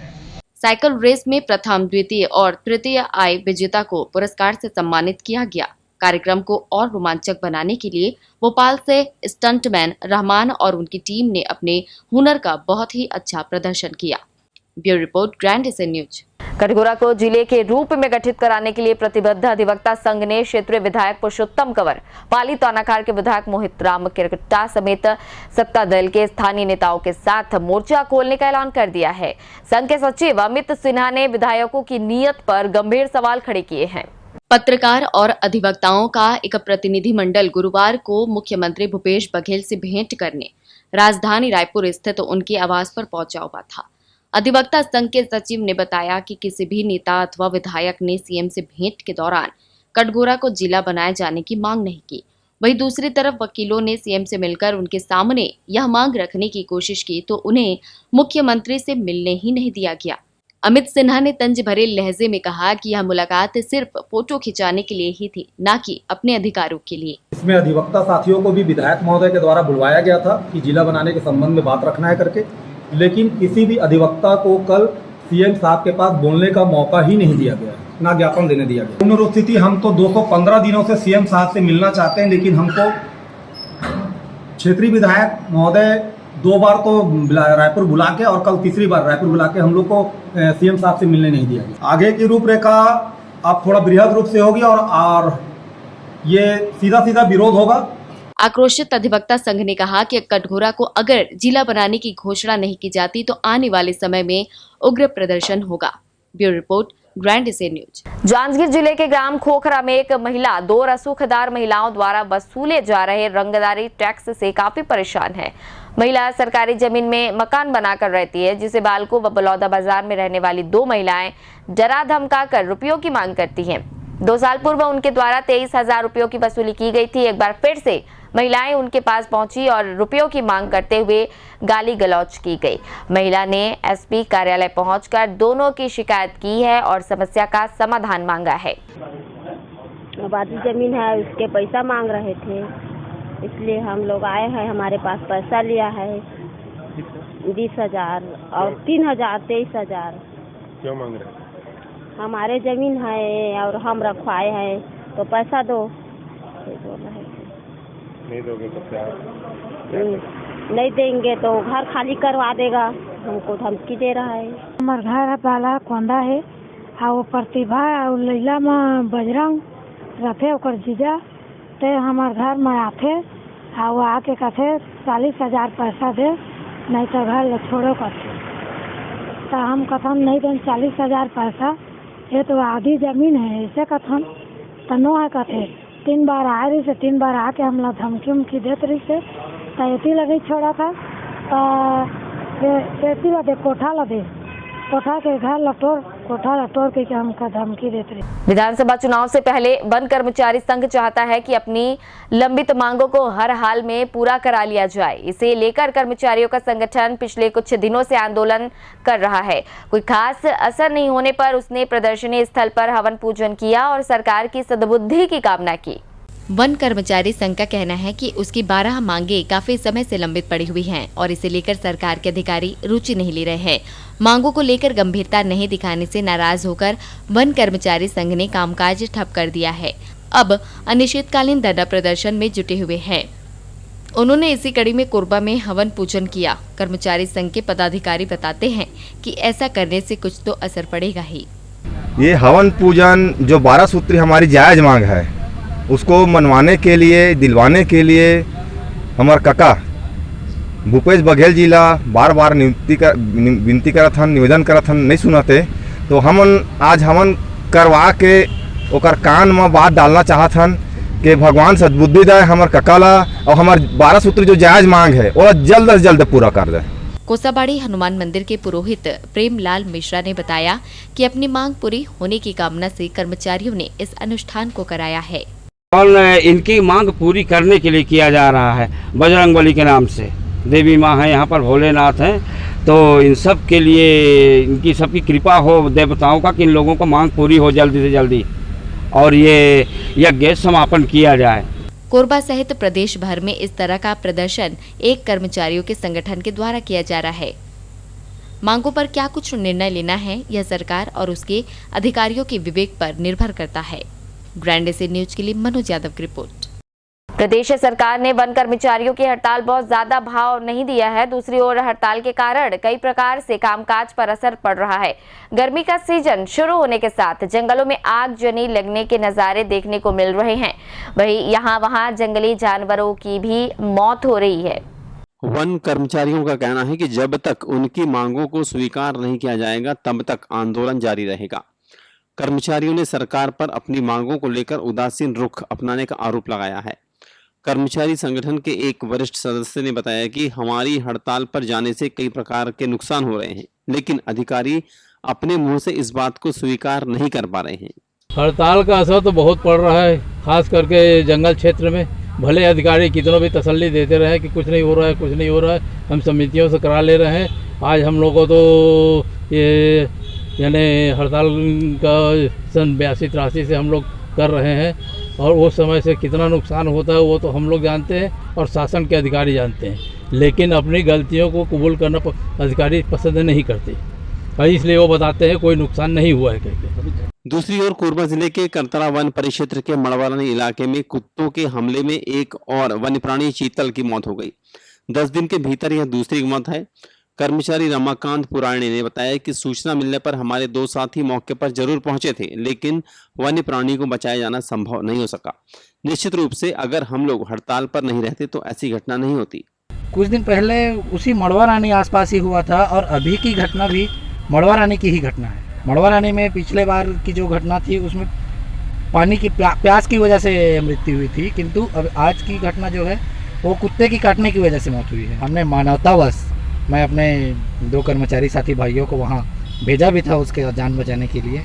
साइकिल रेस में प्रथम, द्वितीय और तृतीय आए विजेता को पुरस्कार से सम्मानित किया गया। कार्यक्रम को और रोमांचक बनाने के लिए भोपाल से स्टंटमैन रहमान और उनकी टीम ने अपने हुनर का बहुत ही अच्छा प्रदर्शन किया। Bureau report, grand SN news. Katghora को जिले के रूप में गठित कराने के लिए प्रतिबद्ध अधिवक्ता संघ ने क्षेत्रीय विधायक पुरुषोत्तम कंवर, पाली तौनाखार के विधायक मोहित राम किरकट्टा समेत सत्ता दल के स्थानीय नेताओं के साथ मोर्चा खोलने का ऐलान कर दिया है। संघ के सचिव अमित सिन्हा ने विधायकों की नीयत पर गंभीर सवाल खड़े किए हैं। पत्रकार और अधिवक्ताओं का एक प्रतिनिधिमंडल गुरुवार को मुख्यमंत्री भूपेश बघेल से भेंट करने राजधानी रायपुर स्थित उनके आवास पर पहुंचा हुआ था। अधिवक्ता संघ के सचिव ने बताया कि किसी भी नेता अथवा विधायक ने सीएम से भेंट के दौरान कटघोरा को जिला बनाए जाने की मांग नहीं की। वहीं दूसरी तरफ वकीलों ने सीएम से मिलकर उनके सामने यह मांग रखने की कोशिश की तो उन्हें मुख्यमंत्री से मिलने ही नहीं दिया गया। अमित सिन्हा ने तंज भरे लहजे में कहा कि यह मुलाकात सिर्फ फोटो खिंचाने के लिए ही थी, न कि अपने अधिकारों के लिए। इसमें अधिवक्ता साथियों को भी विधायक महोदय के द्वारा बुलवाया गया था कि जिला बनाने के संबंध में बात रखना है करके, लेकिन किसी भी अधिवक्ता को कल सीएम साहब के पास बोलने का मौका ही नहीं दिया गया, ना ज्ञापन देने दिया गया। पुनरुत्थिति हम तो 215 दिनों से सीएम साहब से मिलना चाहते हैं, लेकिन हमको क्षेत्रीय विधायक महोदय 2 बार तो रायपुर बुला के और कल तीसरी बार रायपुर बुला के हम लोग को सीएम साहब से मिलने नहीं दिया गया। आगे की रूपरेखा अब थोड़ा बृहद रूप से होगी और ये सीधा विरोध होगा। आक्रोशित अधिवक्ता संघ ने कहा कि कटघोरा को अगर जिला बनाने की घोषणा नहीं की जाती तो आने वाले समय में उग्र प्रदर्शन होगा। Bureau report, grand SN news. Janjgir जिले के ग्राम खोखरा में एक महिला 2 रसूखदार महिलाओं द्वारा वसूले जा रहे रंगदारी टैक्स से काफी परेशान है। महिला सरकारी जमीन में मकान बनाकर रहती है, जिसे बालको व बलौदा बाजार में रहने वाली 2 महिलाएं डरा धमका कर रुपयों की मांग करती हैं। 2 साल पूर्व उनके द्वारा 23,000 रुपयों की वसूली की गई थी। एक बार फिर से महिलाएं उनके पास पहुंची और रुपयों की मांग करते हुए गाली गलौज की गई। महिला ने एसपी कार्यालय पहुंचकर दोनों की शिकायत की है और समस्या का समाधान मांगा है। आबादी जमीन है, उसके पैसा मांग रहे थे, इसलिए हम लोग आए हैं। हमारे पास पैसा लिया है 20,000 और 3,000, 23,000। क्यों मांग रहे? हमारे जमीन है और हम रखवाए हैं, तो पैसा दो। नहीं दोगे तो क्या? नहीं देंगे तो घर खाली करवा देगा, हमको धमकी दे रहा है। हमार घर वाला कोंदा है, वो प्रतिभा और लैला में बजरंग रथे ओकर जीजा ते हमार घर में आथे, वो आके कथे 40,000 पैसा दे, नहीं तो घर छोड़ो कथे। तो हम कथन नहीं दें 40,000 पैसा, ये तो आधी जमीन है, ऐसे कथन तो नो है कथे। 3 बार आ रही से 3 बार आके हम लोग धमकी उमकी देते रही से, तो इतनी लगी छोड़ा था तो इतनी लगे कोठा लगे, कोठा के घर लटोर, कोठा लटोर के हमका धमकी देते रही। विधानसभा चुनाव से पहले वन कर्मचारी संघ चाहता है कि अपनी लंबित मांगों को हर हाल में पूरा करा लिया जाए। इसे लेकर कर्मचारियों का संगठन पिछले कुछ दिनों से आंदोलन कर रहा है। कोई खास असर नहीं होने पर उसने प्रदर्शनी स्थल पर हवन पूजन किया और सरकार की सद्बुद्धि की कामना की। वन कर्मचारी संघ का कहना है कि उसकी 12 मांगे काफी समय से लंबित पड़ी हुई हैं और इसे लेकर सरकार के अधिकारी रुचि नहीं ले रहे हैं। मांगों को लेकर गंभीरता नहीं दिखाने से नाराज होकर वन कर्मचारी संघ ने कामकाज ठप कर दिया है। अब अनिश्चितकालीन धरना प्रदर्शन में जुटे हुए हैं। उन्होंने इसी कड़ी में कोरबा में हवन पूजन किया। कर्मचारी संघ के पदाधिकारी बताते हैं कि ऐसा करने से कुछ तो असर पड़ेगा ही। ये हवन पूजन जो 12 सूत्री हमारी जायज मांग है, उसको मनवाने के लिए, दिलवाने के लिए हमारे काका भूपेश बघेल जी ला बार बार विनती करत हन, निवेदन करत हन, नहीं सुनते। तो हम आज हमन करवा के ओकर कान में बात डालना चाहत हन कि भगवान सद्बुद्धि दे हमारे काका ला और हमारे 12 सूत्री जो जायज मांग है वो जल्द से जल्द पूरा कर दे। कोसाबाड़ी हनुमान मंदिर के पुरोहित प्रेमलाल मिश्रा ने बताया कि अपनी मांग पूरी होने की कामना से कर्मचारियों ने इस अनुष्ठान को कराया है और इनकी मांग पूरी करने के लिए किया जा रहा है। बजरंगबली के नाम से देवी माँ है, यहाँ पर भोलेनाथ हैं, तो इन सब के लिए इनकी सबकी कृपा हो देवताओं का कि इन लोगों को मांग पूरी हो जल्दी से जल्दी और ये यज्ञ समापन किया जाए। कोरबा सहित प्रदेश भर में इस तरह का प्रदर्शन एक कर्मचारियों के संगठन के द्वारा किया जा रहा है। मांगों पर क्या कुछ निर्णय लेना है, यह सरकार और उसके अधिकारियों के विवेक पर निर्भर करता है। ग्रैंड एसी न्यूज के लिए मनोज यादव की रिपोर्ट। प्रदेश सरकार ने वन कर्मचारियों की हड़ताल बहुत ज्यादा भाव नहीं दिया है। दूसरी ओर हड़ताल के कारण कई प्रकार से कामकाज पर असर पड़ रहा है। गर्मी का सीजन शुरू होने के साथ जंगलों में आगजनी लगने के नजारे देखने को मिल रहे हैं। वहीं यहाँ-वहाँ जंगली जानवरों की भी मौत हो रही है। वन कर्मचारियों का कहना है कि जब तक उनकी मांगों को स्वीकार नहीं किया जाएगा तब तक आंदोलन जारी रहेगा। कर्मचारियों ने सरकार पर अपनी मांगों को लेकर उदासीन रुख अपनाने का आरोप लगाया है। कर्मचारी संगठन के एक वरिष्ठ सदस्य ने बताया कि हमारी हड़ताल पर जाने से कई प्रकार के नुकसान हो रहे हैं, लेकिन अधिकारी अपने मुंह से इस बात को स्वीकार नहीं कर पा रहे हैं। हड़ताल का असर तो बहुत पड़ रहा है, खास करके जंगल क्षेत्र में। भले अधिकारी कितनों भी तसल्ली देते रहे कि कुछ नहीं हो रहा है, कुछ नहीं हो रहा है, हम समितियों से करा ले रहे हैं। आज हम लोगों को तो ये यानी हड़ताल का सन 82-83 से हम लोग कर रहे हैं और वो समय से कितना नुकसान होता है वो तो हम लोग जानते हैं और शासन के अधिकारी जानते हैं, लेकिन अपनी गलतियों को कबूल करना अधिकारी पसंद नहीं करते और इसलिए वो बताते हैं कोई नुकसान नहीं हुआ है कहते। दूसरी ओर कोरबा जिले के करतरा वन परिक्षेत्र के मड़वारानी इलाके में कुत्तों के हमले में एक और वन्य प्राणी चीतल की मौत हो गई। 10 दिन के भीतर यह दूसरी मौत है। कर्मचारी रमाकांत पुराणी ने बताया कि सूचना मिलने पर हमारे 2 साथी मौके पर जरूर पहुंचे थे, लेकिन वन्य प्राणी को बचाया जाना संभव नहीं हो सका। निश्चित रूप से अगर हम लोग हड़ताल पर नहीं रहते तो ऐसी घटना नहीं होती। कुछ दिन पहले उसी मड़वारानी आसपास ही हुआ था और अभी की घटना भी मड़वारानी की ही घटना है। मड़वारानी में पिछले बार की जो घटना थी उसमें पानी की प्यास की वजह से मृत्यु हुई थी, किंतु अब आज की घटना जो है वो कुत्ते की काटने की वजह से मौत हुई है। हमने मानवतावश मैं अपने 2 कर्मचारी साथी भाइयों को वहाँ भेजा भी था उसके जान बचाने के लिए,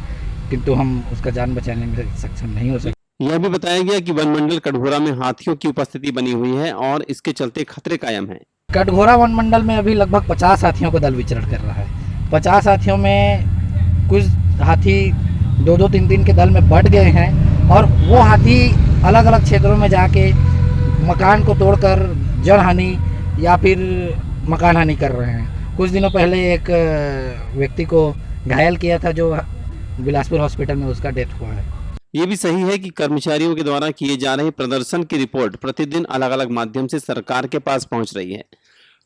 किंतु हम उसका जान बचाने में सक्षम नहीं हो सके। यह भी बताया गया कि वन मंडल कटघोरा में हाथियों की उपस्थिति बनी हुई है और इसके चलते खतरे कायम है। कटघोरा वन मंडल में अभी लगभग 50 हाथियों का दल विचरण कर रहा है। 50 हाथियों में कुछ हाथी 2-2, 3-3 के दल में बट गए हैं और वो हाथी अलग अलग क्षेत्रों में जाके मकान को तोड़कर जड़ हानि या फिर मकान हानि कर रहे हैं। कुछ दिनों पहले एक व्यक्ति को घायल किया था जो बिलासपुर हॉस्पिटल में उसका डेथ हुआ है। ये भी सही है कि कर्मचारियों के द्वारा किए जा रहे प्रदर्शन की रिपोर्ट प्रतिदिन अलग अलग माध्यम से सरकार के पास पहुंच रही है।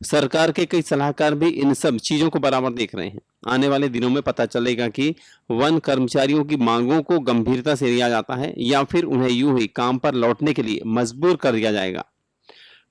सरकार के कई सलाहकार भी इन सब चीजों को बराबर देख रहे हैं। आने वाले दिनों में पता चलेगा कि वन कर्मचारियों की मांगों को गंभीरता से लिया जाता है या फिर उन्हें यूं ही काम पर लौटने के लिए मजबूर कर दिया जाएगा।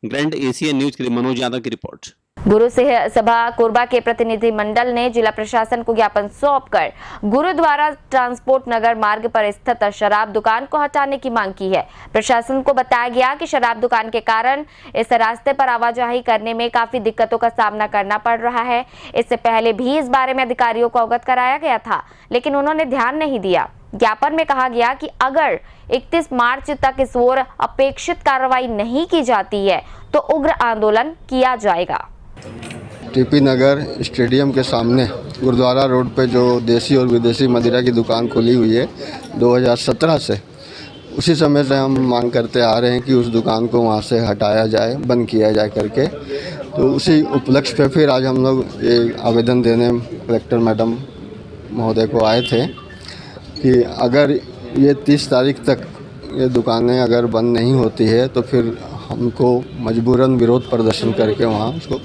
ग्रैंड एशियन न्यूज के लिए मनोज यादव की रिपोर्ट। गुरु सिंह सभा कोरबा के प्रतिनिधि मंडल ने जिला प्रशासन को ज्ञापन सौंपकर गुरुद्वारा ट्रांसपोर्ट नगर मार्ग पर स्थित शराब दुकान को हटाने की मांग की है। प्रशासन को बताया गया कि शराब दुकान के कारण इस रास्ते पर आवाजाही करने में काफी दिक्कतों का सामना करना पड़ रहा है। इससे पहले भी इस बारे में अधिकारियों को अवगत कराया गया था, लेकिन उन्होंने ध्यान नहीं दिया। ज्ञापन में कहा गया कि अगर 31 मार्च तक इस ओर अपेक्षित कार्रवाई नहीं की जाती है तो उग्र आंदोलन किया जाएगा। टीपी नगर स्टेडियम के सामने गुरुद्वारा रोड पे जो देसी और विदेशी मदिरा की दुकान खुली हुई है 2017 से, उसी समय से हम मांग करते आ रहे हैं कि उस दुकान को वहाँ से हटाया जाए, बंद किया जाए करके। तो उसी उपलक्ष्य पे फिर आज हम लोग ये आवेदन देने कलेक्टर मैडम महोदय को आए थे कि अगर ये 30 तारीख तक ये दुकानें अगर बंद नहीं होती है तो फिर हमको मजबूरन विरोध प्रदर्शन करके वहाँ उसको।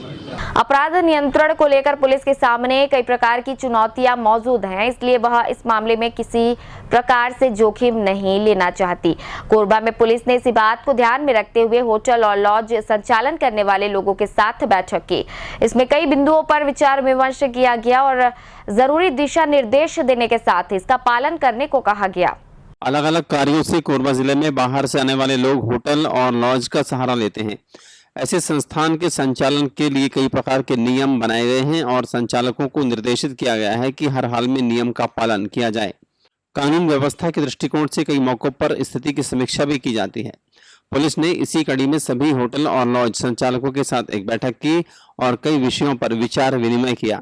अपराध नियंत्रण को लेकर पुलिस के सामने कई प्रकार की चुनौतियां मौजूद हैं, इसलिए वह इस मामले में किसी प्रकार से जोखिम नहीं लेना चाहती। कोरबा में पुलिस ने इसी बात को ध्यान में रखते हुए होटल और लॉज संचालन करने वाले लोगों के साथ बैठक की। इसमें कई बिंदुओं पर विचार विमर्श किया गया और जरूरी दिशा निर्देश देने के साथ इसका पालन करने को कहा गया। अलग अलग कार्यों से कोरबा जिले में बाहर से आने वाले लोग होटल और लॉज का सहारा लेते हैं। ऐसे संस्थान के संचालन के लिए कई प्रकार के नियम बनाए गए हैं और संचालकों को निर्देशित किया गया है कि हर हाल में नियम का पालन किया जाए। कानून व्यवस्था के दृष्टिकोण से कई मौकों पर स्थिति की समीक्षा भी की जाती है। पुलिस ने इसी कड़ी में सभी होटल और लॉज संचालकों के साथ एक बैठक की और कई विषयों पर विचार विनिमय किया।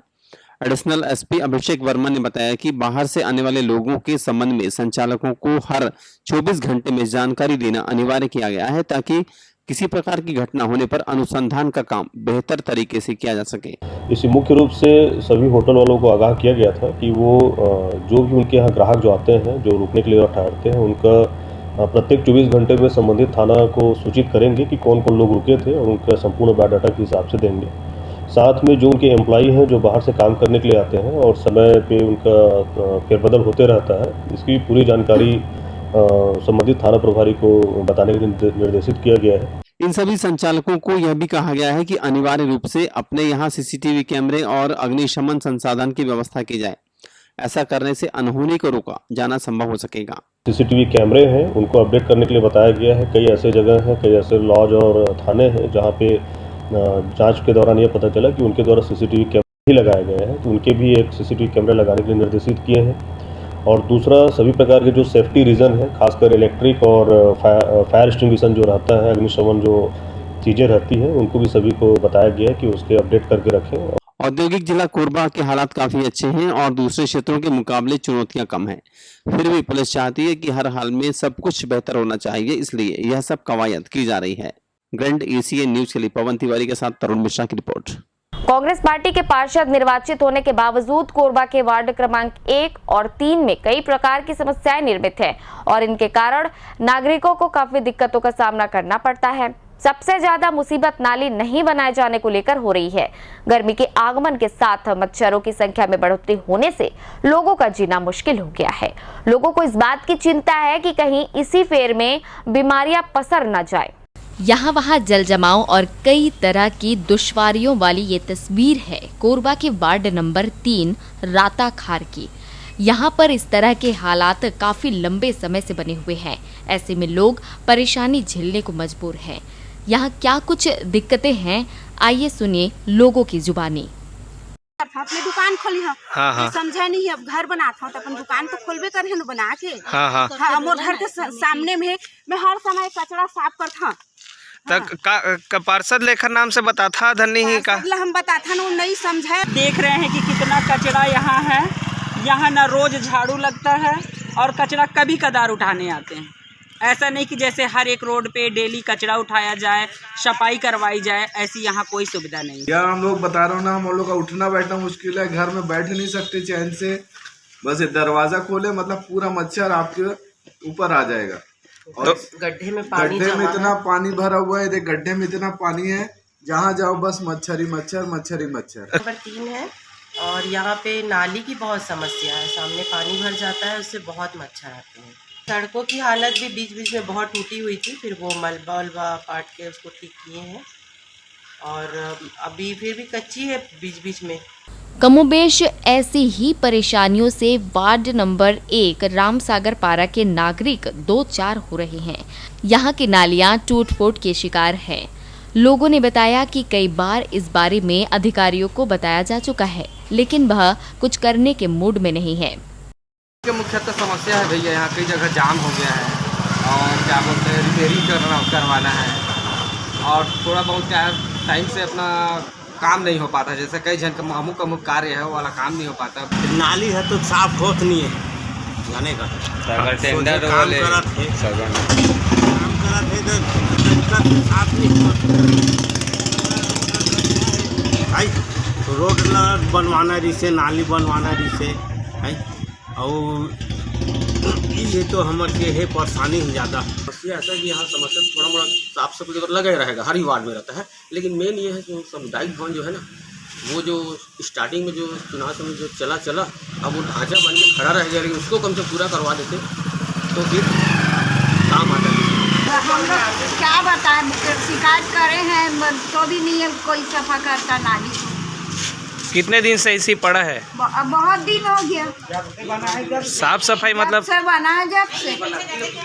एडिशनल एसपी अभिषेक वर्मा ने बताया कि बाहर से आने वाले लोगों के संबंध में संचालकों को हर 24 घंटे में जानकारी देना अनिवार्य किया गया है ताकि किसी प्रकार की घटना होने पर अनुसंधान का काम बेहतर तरीके से किया जा सके। इसी मुख्य रूप से सभी होटल वालों को आगाह किया गया था कि वो जो भी उनके यहाँ ग्राहक जो आते हैं, जो रुकने के लिए ठहरते हैं, उनका प्रत्येक 24 घंटे में संबंधित थाना को सूचित करेंगे कि कौन कौन लोग रुके थे और उनका संपूर्ण बायोडाटा के हिसाब से देंगे। साथ में जो उनके एम्प्लॉई हैं जो बाहर से काम करने के लिए आते हैं और समय पे उनका फेरबदल होते रहता है, इसकी पूरी जानकारी संबंधित थाना प्रभारी को बताने के लिए निर्देशित किया गया है। इन सभी संचालकों को यह भी कहा गया है कि अनिवार्य रूप से अपने यहाँ सीसीटीवी कैमरे और अग्निशमन संसाधन की व्यवस्था की जाए। ऐसा करने से अनहोनी को रोका जाना संभव हो सकेगा। सीसीटीवी कैमरे हैं, उनको अपडेट करने के लिए बताया गया है। कई ऐसे जगह हैं, कई ऐसे लॉज और थाने हैं जहाँ पे जांच के दौरान ये पता चला कि उनके द्वारा सीसीटीवी कैमरे ही लगाए गए हैं, तो उनके भी एक सीसीटीवी कैमरे लगाने के लिए निर्देशित किए हैं। और दूसरा, सभी प्रकार के जो सेफ्टी रीज़न है, खासकर इलेक्ट्रिक और फायर एक्सटिंग्विशन जो रहता है, अग्निशमन जो चीज़ें रहती हैं, उनको भी सभी को बताया गया है कि उसके अपडेट करके रखें। औद्योगिक जिला कोरबा के हालात काफी अच्छे हैं और दूसरे क्षेत्रों के मुकाबले चुनौतियां कम हैं। फिर भी पुलिस चाहती है कि हर हाल में सब कुछ बेहतर होना चाहिए, इसलिए यह सब कवायद की जा रही है। ग्रैंड एशियन न्यूज के लिए पवन तिवारी के साथ तरुण मिश्रा की रिपोर्ट। कांग्रेस पार्टी के पार्षद निर्वाचित होने के बावजूद कोरबा के वार्ड क्रमांक 1 और 3 में कई प्रकार की समस्याएं निर्मित हैं और इनके कारण नागरिकों को काफी दिक्कतों का सामना करना पड़ता है। सबसे ज्यादा मुसीबत नाली नहीं बनाए जाने को लेकर हो रही है। गर्मी के आगमन के साथ मच्छरों की संख्या में बढ़ोतरी होने से लोगों का जीना मुश्किल हो गया है। लोगों को इस बात की चिंता है कि कहीं इसी फेर में बीमारियां पसर न जाए। यहाँ वहाँ जल जमाव और कई तरह की दुश्वारियों वाली ये तस्वीर है कोरबा के वार्ड नंबर 3 राता खार की। यहाँ पर इस तरह के हालात काफी लंबे समय से बने हुए हैं। ऐसे में लोग परेशानी झेलने को मजबूर हैं। यहाँ क्या कुछ दिक्कतें हैं, आइए सुनिए लोगों की जुबानी। अपने दुकान खोली है, हाँ। समझा नहीं, अब घर बनाता हूँ तो अपन दुकान तो खोलबे कर है बना के। हाँ। मोर घर के सामने में मैं हर समय कचरा साफ करता। तक पार्षद लेखर नाम से बता था धनी ही का हम बता था ना, नहीं समझे। देख रहे हैं कि कितना कचरा यहाँ है। यहाँ न रोज झाड़ू लगता है और कचरा कभी कदार उठाने आते हैं। ऐसा नहीं कि जैसे हर एक रोड पे डेली कचरा उठाया जाए, सफाई करवाई जाए, ऐसी यहाँ कोई सुविधा नहीं। यार हम लोग बता रहे हो ना, हम लोग का उठना बैठना मुश्किल है, घर में बैठ नहीं सकते चैन से। बस ये दरवाजा खोले मतलब पूरा मच्छर आपके ऊपर आ जाएगा। और गड्ढे में इतना पानी भरा हुआ है, गड्ढे में इतना पानी है, जहाँ जाओ बस मच्छर ही मच्छर, मच्छर ही मच्छर। नंबर 3 है और यहाँ पे नाली की बहुत समस्या है। सामने पानी भर जाता है, उससे बहुत मच्छर आते हैं। सड़कों की हालत भी बीच बीच में बहुत टूटी हुई थी, फिर वो मलबा वलबा काट के उसको ठीक किए हैं और अभी फिर भी कच्ची है बीच बीच में। कमोबेश ऐसी ही परेशानियों से वार्ड नंबर 1 रामसागर पारा के नागरिक 2-4 हो रहे हैं। यहाँ की नालियाँ टूट फूट के शिकार हैं। लोगों ने बताया कि कई बार इस बारे में अधिकारियों को बताया जा चुका है, लेकिन वह कुछ करने के मूड में नहीं है। मुख्यतः समस्या है भैया, यहाँ कई जगह जाम हो गया है और क्या बोलते हैं रिपेयरिंग करवाना है और थोड़ा बहुत टाइम से अपना काम नहीं हो पाता। जैसे कई जन का अमुक कार्य है वो वाला काम नहीं हो पाता। नाली है तो साफ होत नहीं है, जाने का अगर टेंडर काम वाले करत थे सगन दिक्कत के साथ नहीं है रोड बनवाना रिसे नाली बनवाना रिसे है और ये तो हमारे है परेशानी ही ज़्यादा समस्या ऐसा कि यहाँ समस्या थोड़ा मोड़ा साफ सफाई तो लगा ही रहेगा, हर ही वार्ड में रहता है। लेकिन मेन ये है कि सामुदायिक भवन जो है ना, वो जो स्टार्टिंग में जो चुनाव समय जो चला अब वो ढांचा बन के खड़ा रह गया, लेकिन उसको कम से पूरा करवा देते तो फिर काम आता है। हम लोग क्या बताएं, शिकायत करे हैं तो भी नहीं है कोई सफा करता नाली। कितने दिन से इसी पड़ा है? बहुत दिन हो गया। साफ सफाई मतलब से बना है जब से,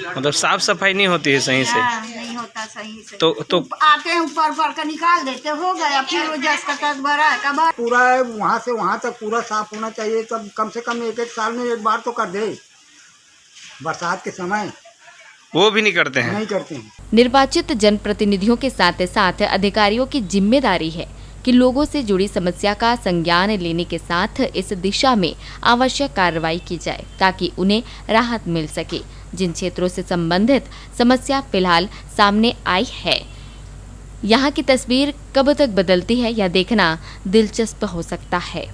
मतलब साफ सफाई नहीं होती है सही से? नहीं होता सही से। तो आते हैं ऊपर का निकाल देते, हो गया, फिर वो जस का तस भरा है कब पूरा वहाँ से वहाँ तक पूरा साफ होना चाहिए। तब कम से कम एक साल में एक बार तो कर दे, बरसात के समय वो भी नहीं करते हैं। नहीं करते हैं। निर्वाचित जनप्रतिनिधियों के साथ साथ अधिकारियों की जिम्मेदारी है कि लोगों से जुड़ी समस्या का संज्ञान लेने के साथ इस दिशा में आवश्यक कार्रवाई की जाए ताकि उन्हें राहत मिल सके। जिन क्षेत्रों से संबंधित समस्या फिलहाल सामने आई है, यहाँ की तस्वीर कब तक बदलती है यह देखना दिलचस्प हो सकता है।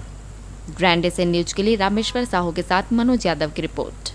ग्रैंड एसएन न्यूज के लिए रामेश्वर साहू के साथ मनोज यादव की रिपोर्ट।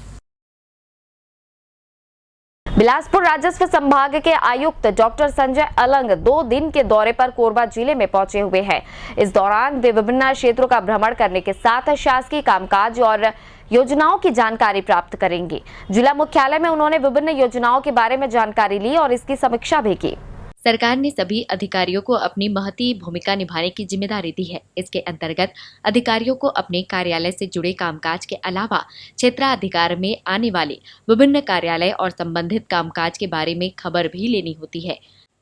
बिलासपुर राजस्व संभाग के आयुक्त डॉक्टर संजय अलंग 2 दिन के दौरे पर कोरबा जिले में पहुंचे हुए हैं। इस दौरान वे विभिन्न क्षेत्रों का भ्रमण करने के साथ शासकीय कामकाज और योजनाओं की जानकारी प्राप्त करेंगे। जिला मुख्यालय में उन्होंने विभिन्न योजनाओं के बारे में जानकारी ली और इसकी समीक्षा भी की। सरकार ने सभी अधिकारियों को अपनी महती भूमिका निभाने की जिम्मेदारी दी है। इसके अंतर्गत अधिकारियों को अपने कार्यालय से जुड़े कामकाज के अलावा क्षेत्राधिकार में आने वाले विभिन्न कार्यालय और संबंधित कामकाज के बारे में खबर भी लेनी होती है।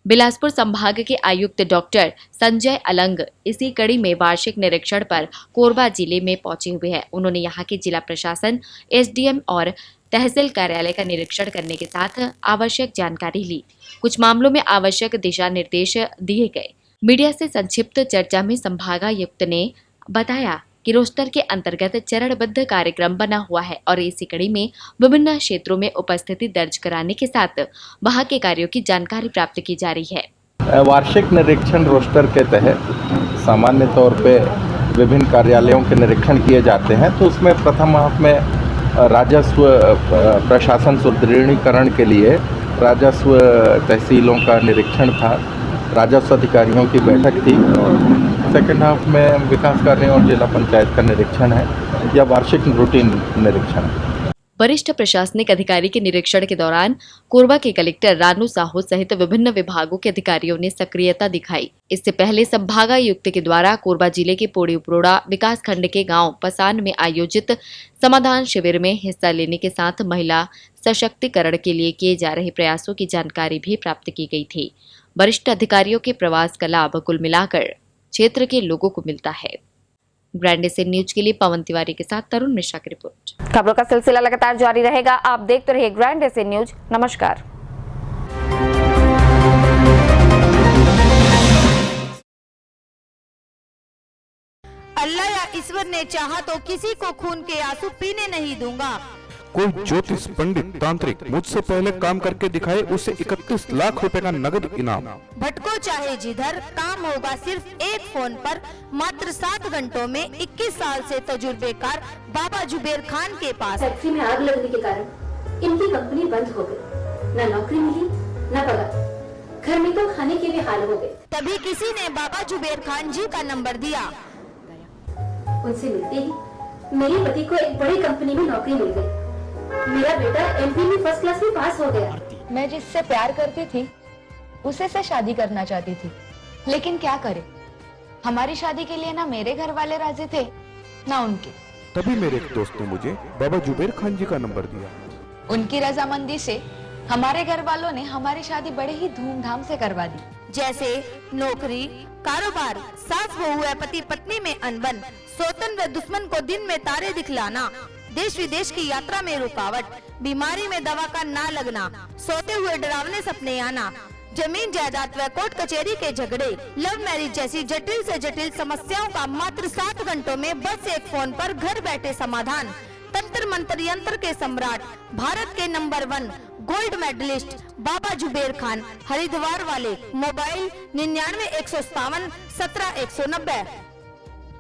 बिलासपुर संभाग के आयुक्त डॉक्टर संजय अलंग इसी कड़ी में वार्षिक निरीक्षण पर कोरबा जिले में पहुंचे हुए हैं। उन्होंने यहाँ के जिला प्रशासन, एसडीएम और तहसील कार्यालय का निरीक्षण करने के साथ आवश्यक जानकारी ली। कुछ मामलों में आवश्यक दिशा निर्देश दिए गए। मीडिया से संक्षिप्त चर्चा में संभागायुक्त ने बताया कि रोस्टर के अंतर्गत चरणबद्ध कार्यक्रम बना हुआ है और इसी कड़ी में विभिन्न क्षेत्रों में उपस्थिति दर्ज कराने के साथ वहां के कार्यों की जानकारी प्राप्त की जा रही है। वार्षिक निरीक्षण रोस्टर के तहत सामान्य तौर पे विभिन्न कार्यालयों के निरीक्षण किए जाते हैं। तो उसमें प्रथम हाफ में राजस्व प्रशासन सुदृढ़ीकरण के लिए राजस्व तहसीलों का निरीक्षण था, राजस्व अधिकारियों की बैठक थी। और सेकेंड हाफ में विकास कार्यों और जिला पंचायत का निरीक्षण है या वार्षिक रूटीन निरीक्षण है। वरिष्ठ प्रशासनिक अधिकारी के निरीक्षण के दौरान कोरबा के कलेक्टर रानू साहू सहित विभिन्न विभागों के अधिकारियों ने सक्रियता दिखाई। इससे पहले संभागायुक्त के द्वारा कोरबा जिले के पोड़ी उपरोड़ा विकास खंड के गांव पसान में आयोजित समाधान शिविर में हिस्सा लेने के साथ महिला सशक्तिकरण के लिए किए जा रहे प्रयासों की जानकारी भी प्राप्त की गई थी। वरिष्ठ अधिकारियों के प्रवास का लाभ कुल मिलाकर क्षेत्र के लोगों को मिलता है। ग्रैंड एसएन न्यूज के लिए पवन तिवारी के साथ तरुण मिश्रा की रिपोर्ट। खबरों का सिलसिला लगातार जारी रहेगा। आप देखते रहिए ग्रैंड एसएन न्यूज। नमस्कार। अल्लाह या ईश्वर ने चाहा तो किसी को खून के आंसू पीने नहीं दूंगा। कोई ज्योतिष पंडित तांत्रिक मुझसे पहले काम करके दिखाए, उसे 31 लाख रुपए का नगद इनाम। भटको चाहे जिधर, काम होगा सिर्फ एक फोन पर, मात्र 7 घंटों में। 21 साल से तजुर्बेकार बाबा जुबेर खान के पास। फैक्ट्री में आग लगने के कारण इनकी कंपनी बंद हो गई। न नौकरी मिली न पगार, घर में तो खाने के भी हाल हो गए। तभी किसी ने बाबा जुबेर खान जी का नंबर दिया। उनसे मिलते ही मेरे पति को एक बड़ी कंपनी में नौकरी मिल गई। मेरा बेटा एमपी में फर्स्ट क्लास में पास हो गया। मैं जिससे प्यार करती थी उसे से शादी करना चाहती थी, लेकिन क्या करे, हमारी शादी के लिए ना मेरे घर वाले राजी थे ना उनके। तभी मेरे एक दोस्त ने मुझे बाबा जुबेर खान जी का नंबर दिया। उनकी रजामंदी से हमारे घर वालों ने हमारी शादी बड़े ही धूमधाम से करवा दी। जैसे नौकरी, कारोबार, सास बहू या पति पत्नी में अनबन, सौतन व दुश्मन को दिन में तारे दिखलाना, देश विदेश की यात्रा में रुकावट, बीमारी में दवा का ना लगना, सोते हुए डरावने सपने आना, जमीन जायदाद व कोर्ट कचहरी के झगड़े, लव मैरिज जैसी जटिल से जटिल समस्याओं का मात्र 7 घंटों में बस एक फोन पर घर बैठे समाधान। जंतर मंतर यंत्र के सम्राट, भारत के नंबर 1 गोल्ड मेडलिस्ट बाबा जुबेर खान, हरिद्वार वाले। मोबाइल 99 157 17 190।